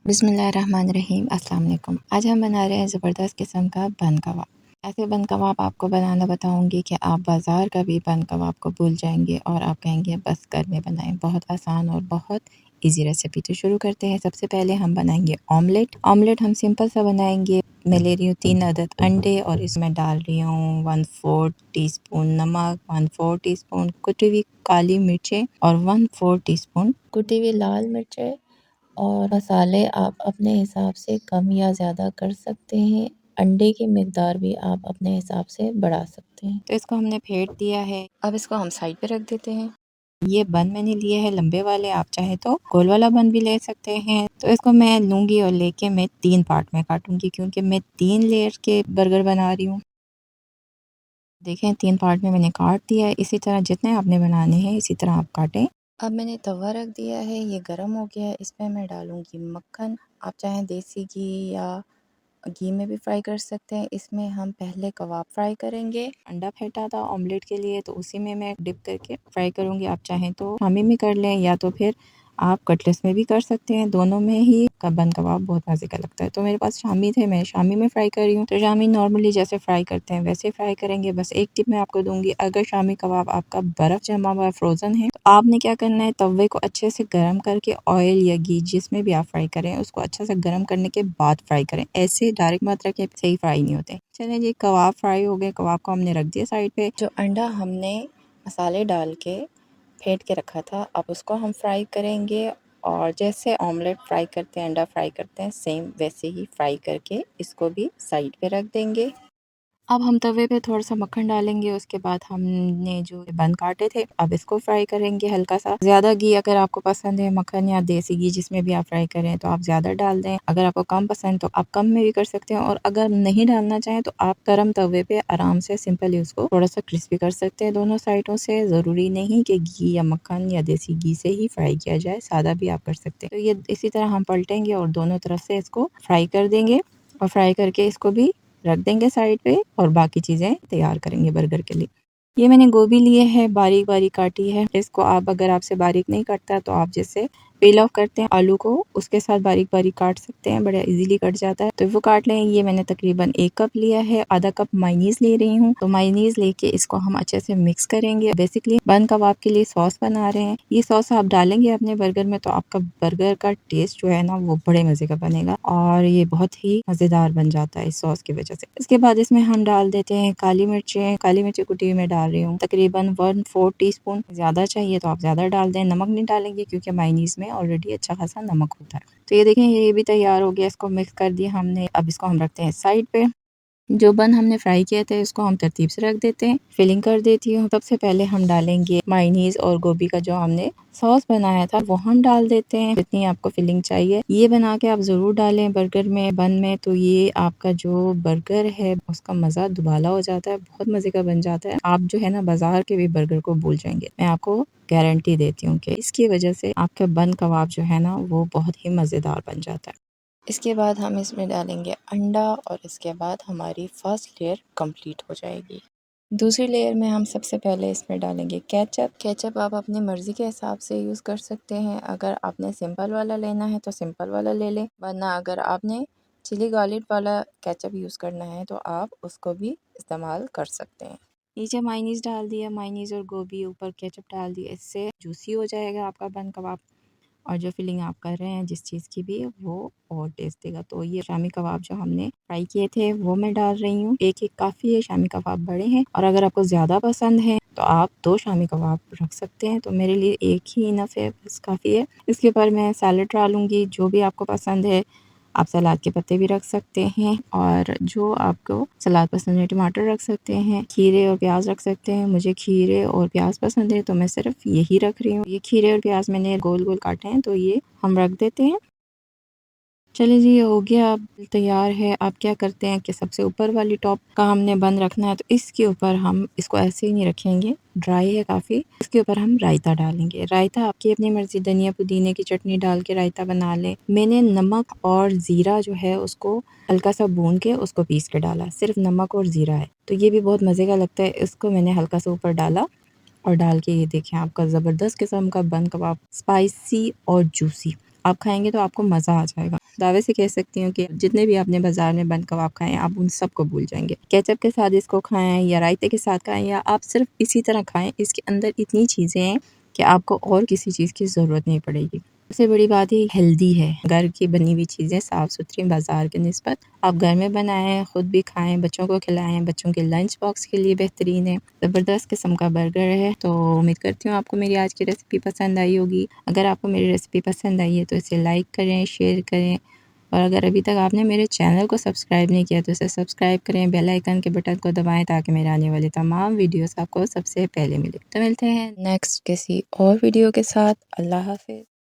बिस्मिल्लाहिर्रहमानिर्रहीम अस्सलाम वालेकुम। आज हम बना रहे हैं ज़बरदस्त किस्म का बन कबाब। ऐसे बन कबाब आपको बनाना बताऊंगी कि आप बाज़ार का भी बन कबाब को भूल जाएंगे और आप कहेंगे बस घर में बनाएं। बहुत आसान और बहुत इजी रेसिपी। तो शुरू करते हैं। सबसे पहले हम बनाएंगे ऑमलेट। ऑमलेट हम सिंपल सा बनाएंगे। मैं ले रही हूँ 3 अदद अंडे और इसमें डाल रही हूँ 1/4 टीस्पून नमक, 1/4 टीस्पून कुटी हुई काली मिर्चें और 1/4 टीस्पून कुटी हुई लाल मिर्चें। और मसाले आप अपने हिसाब से कम या ज़्यादा कर सकते हैं। अंडे की मिकदार भी आप अपने हिसाब से बढ़ा सकते हैं। तो इसको हमने फेंट दिया है। अब इसको हम साइड पे रख देते हैं। ये बन मैंने लिए है लंबे वाले, आप चाहे तो गोल वाला बन भी ले सकते हैं। तो इसको मैं लूँगी और लेके मैं 3 पार्ट में काटूंगी क्योंकि मैं 3 लेयर के बर्गर बना रही हूँ। देखें 3 पार्ट में मैंने काट दिया है। इसी तरह जितने आपने बनाने हैं इसी तरह आप काटें। अब मैंने तवा रख दिया है, ये गर्म हो गया है। इसमें मैं डालूंगी मक्खन। आप चाहें देसी घी या घी में भी फ्राई कर सकते हैं। इसमें हम पहले कबाब फ्राई करेंगे। अंडा फेंटा था ऑमलेट के लिए तो उसी में मैं डिप करके फ्राई करूंगी। आप चाहें तो शामी में कर लें या तो फिर आप कटलेट्स में भी कर सकते हैं। दोनों में ही बन कबाब बहुत मज़े का लगता है। तो मेरे पास शामी थे, मैं शामी में फ्राई कर रही हूँ। तो शामी नॉर्मली जैसे फ्राई करते हैं वैसे फ्राई करेंगे। बस एक टिप मैं आपको दूंगी, अगर शामी कबाब आपका बर्फ़ जमा हुआ फ्रोज़न है तो आपने क्या करना है, तवे को अच्छे से गर्म करके ऑयल या घी जिसमें भी आप फ्राई करें उसको अच्छे से गर्म करने के बाद फ्राई करें। ऐसे डायरेक्ट मत रखें, सही फ्राई नहीं होते। चलें जी, कबाब फ्राई हो गए। कबाब को हमने रख दिया साइड पे। जो अंडा हमने मसाले डाल के फेंट के रखा था, अब उसको हम फ्राई करेंगे। और जैसे ऑमलेट फ्राई करते हैं, अंडा फ्राई करते हैं, सेम वैसे ही फ्राई करके इसको भी साइड पे रख देंगे। अब हम तवे पे थोड़ा सा मक्खन डालेंगे। उसके बाद हमने जो बन काटे थे अब इसको फ्राई करेंगे हल्का सा। ज़्यादा घी अगर आपको पसंद है, मक्खन या देसी घी जिसमें भी आप फ्राई करें तो आप ज़्यादा डाल दें। अगर आपको कम पसंद तो आप कम में भी कर सकते हैं और अगर नहीं डालना चाहें तो आप गरम तवे पे आराम से सिंपली उसको थोड़ा सा क्रिस्पी कर सकते हैं दोनों साइडों से। ज़रूरी नहीं कि घी या मक्खन या देसी घी से ही फ्राई किया जाए, सादा भी आप कर सकते हैं। तो ये इसी तरह हम पलटेंगे और दोनों तरफ से इसको फ्राई कर देंगे और फ्राई करके इसको भी रख देंगे साइड पे और बाकी चीज़ें तैयार करेंगे बर्गर के लिए। ये मैंने गोभी लिए है, बारीक बारीक काटी है। इसको आप अगर आपसे बारीक नहीं कटता तो आप जैसे पील ऑफ करते हैं आलू को उसके साथ बारीक बारीक काट सकते हैं, बड़ा इजीली कट जाता है। तो वो काट लें। ये मैंने तकरीबन 1 कप लिया है। आधा कप मायोनीज ले रही हूँ। तो मायोनीज लेके इसको हम अच्छे से मिक्स करेंगे। बेसिकली बन कबाब के लिए सॉस बना रहे हैं। ये सॉस आप डालेंगे अपने बर्गर में तो आपका बर्गर का टेस्ट जो है ना वो बड़े मजे का बनेगा और ये बहुत ही मजेदार बन जाता है इस सॉस की वजह से। इसके बाद इसमें हम डाल देते हैं काली मिर्चें। काली मिर्चें कुटी हुई मैं डाल रही हूँ तकरीबन 1/4 टीस्पून। ज्यादा चाहिए तो आप ज्यादा डाल दें। नमक नहीं डालेंगे क्योंकि मायोनीज में ऑलरेडी अच्छा खासा नमक होता है। तो ये देखें ये भी तैयार हो गया। इसको मिक्स कर दिया हमने। अब इसको हम रखते हैं साइड पे। जो बन हमने फ्राई किए थे इसको हम तरतीब से रख देते हैं। फिलिंग कर देती हूँ। सबसे पहले हम डालेंगे मायोनीज और गोभी का जो हमने सॉस बनाया था वो हम डाल देते हैं। जितनी आपको फिलिंग चाहिए ये बना के आप ज़रूर डालें बर्गर में, बन में। तो ये आपका जो बर्गर है उसका मज़ा दुबाला हो जाता है, बहुत मज़े का बन जाता है। आप जो है ना बाजार के भी बर्गर को भूल जाएंगे, मैं आपको गारंटी देती हूँ कि इसकी वजह से आपका बन कबाब जो है ना वो बहुत ही मज़ेदार बन जाता है। इसके बाद हम इसमें डालेंगे अंडा और इसके बाद हमारी फर्स्ट लेयर कंप्लीट हो जाएगी। दूसरी लेयर में हम सबसे पहले इसमें डालेंगे केचप। केचप आप अपनी मर्ज़ी के हिसाब से यूज़ कर सकते हैं। अगर आपने सिंपल वाला लेना है तो सिंपल वाला ले लें, वरना अगर आपने चिली गार्लिक वाला केचप यूज़ करना है तो आप उसको भी इस्तेमाल कर सकते हैं। नीचे मायोनीज़ डाल दिया, मायोनीज़ और गोभी, ऊपर केचप डाल दिया। इससे जूसी हो जाएगा आपका बन कबाब और जो फिलिंग आप कर रहे हैं जिस चीज़ की भी वो और टेस्ट देगा। तो ये शामी कबाब जो हमने फ्राई किए थे वो मैं डाल रही हूँ। एक काफ़ी है, शामी कबाब बड़े हैं और अगर आपको ज़्यादा पसंद है तो आप 2 शामी कबाब रख सकते हैं। तो मेरे लिए एक ही इनफ है, बस काफ़ी है। इसके ऊपर मैं सैलेड डालूँगी, जो भी आपको पसंद है। आप सलाद के पत्ते भी रख सकते हैं और जो आपको सलाद पसंद है टमाटर रख सकते हैं, खीरे और प्याज रख सकते हैं। मुझे खीरे और प्याज पसंद है तो मैं सिर्फ यही रख रही हूँ। ये खीरे और प्याज मैंने गोल गोल काटे हैं तो ये हम रख देते हैं। चलिए जी, ये हो गया, अब तैयार है। आप क्या करते हैं कि सबसे ऊपर वाली टॉप का हमने बन रखना है तो इसके ऊपर हम इसको ऐसे ही नहीं रखेंगे, ड्राई है काफ़ी। इसके ऊपर हम रायता डालेंगे। रायता आपकी अपनी मर्ज़ी, धनिया पुदीने की चटनी डाल के रायता बना लें। मैंने नमक और ज़ीरा जो है उसको हल्का सा भून के उसको पीस के डाला, सिर्फ नमक और ज़ीरा है तो ये भी बहुत मज़े का लगता है। इसको मैंने हल्का सा ऊपर डाला और डाल के ये देखें आपका ज़बरदस्त किस्म का बन कबाब, स्पाइसी और जूसी। आप खाएँगे तो आपको मज़ा आ जाएगा। दावे से कह सकती हूँ कि जितने भी आपने बाज़ार में बंद कबाब खाए हैं, आप उन सबको भूल जाएँगे। केचप के साथ इसको खाएँ या रायते के साथ खाएँ या आप सिर्फ़ इसी तरह खाएँ, इसके अंदर इतनी चीज़ें हैं कि आपको और किसी चीज़ की ज़रूरत नहीं पड़ेगी। सबसे बड़ी बात ये हेल्दी है, घर की बनी हुई चीज़ें साफ़-सुथरी बाज़ार की निस्बत। आप घर में बनाएँ, खुद भी खाएँ, बच्चों को खिलाएँ, बच्चों के लंच बॉक्स के लिए बेहतरीन है। ज़बरदस्त किस्म का बर्गर है, तो उम्मीद करती हूँ आपको मेरी आज की रेसिपी पसंद आई होगी। अगर आपको मेरी रेसिपी पसंद आई है तो इसे लाइक करें, शेयर करें और अगर अभी तक आपने मेरे चैनल को सब्सक्राइब नहीं किया तो इसे सब्सक्राइब करें, बेल आइकन के बटन को दबाएँ ताकि मेरे आने वाली तमाम वीडियोज़ आपको सबसे पहले मिले। तो मिलते हैं नेक्स्ट किसी और वीडियो के साथ। अल्लाह हाफ़िज़।